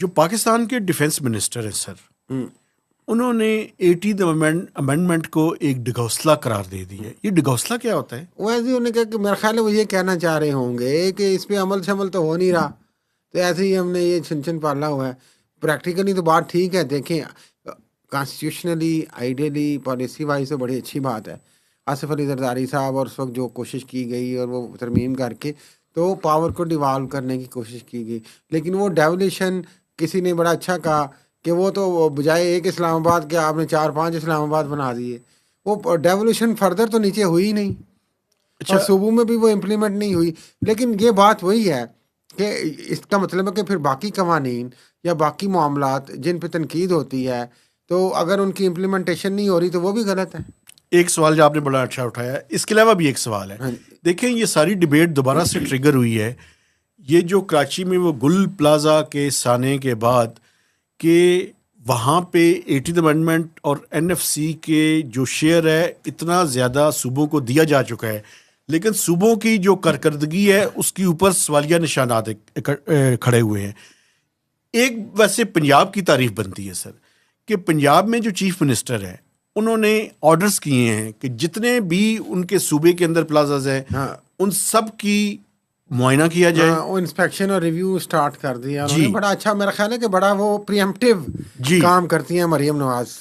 جو پاکستان کے defence minister ہیں سر، انہوں نے 80 امینڈمنٹ کو ایک ڈگوسلہ قرار دے دی ہے. یہ ڈگوسلہ کیا ہوتا ہے؟ وہ ایسے انہوں نے کہا کہ میرا خیال ہے وہ یہ کہنا چاہ رہے ہوں گے کہ اس پہ عمل شمل تو ہو نہیں رہا، تو ایسے ہی ہم نے یہ چھن پالا ہوا ہے. پریکٹیکلی تو بات ٹھیک ہے، دیکھیں کانسٹیٹیوشنلی آئیڈیلی پالیسی وائز تو بڑی اچھی بات ہے. آصف علی زرداری صاحب اور اس وقت جو کوشش کی گئی اور وہ ترمیم کر کے تو پاور کو ڈیوالو کرنے کی کوشش کی گئی، لیکن وہ ڈیولیشن کسی نے بڑا اچھا کہا کہ وہ تو بجائے ایک اسلام آباد کے آپ نے 4-5 اسلام آباد بنا دیے. وہ ڈیولیشن فردر تو نیچے ہوئی نہیں، اور صوبوں میں بھی وہ امپلیمنٹ نہیں ہوئی. لیکن یہ بات وہی ہے کہ اس کا مطلب ہے کہ پھر باقی قوانین یا باقی معاملات جن پہ تنقید ہوتی ہے تو اگر ان کی امپلیمنٹیشن نہیں ہو رہی تو وہ بھی غلط ہے. ایک سوال جو آپ نے بڑا اچھا اٹھایا ہے، اس کے علاوہ بھی ایک سوال ہے. دیکھیں یہ ساری ڈبیٹ دوبارہ سے ٹریگر ہوئی ہے، یہ جو کراچی میں وہ گل پلازا کے سانے کے بعد کہ وہاں پہ 80 امینڈمنٹ اور NFC کے جو شیئر ہے اتنا زیادہ صوبوں کو دیا جا چکا ہے، لیکن صوبوں کی جو کارکردگی ہے اس کے اوپر سوالیہ نشانات کھڑے ہوئے ہیں. ایک ویسے پنجاب کی تعریف بنتی ہے سر کہ پنجاب میں جو چیف منسٹر ہے انہوں نے آرڈرز کیے ہیں کہ جتنے بھی ان کے صوبے کے اندر پلازاز ہیں ان سب کی معائنہ کیا جائے. وہ انسپیکشن اور ریویو سٹارٹ کر دیا انہوں نے. بڑا اچھا، میرا خیال ہے کہ بڑا وہ پری ایمپٹیو کام کرتی ہیں مریم نواز.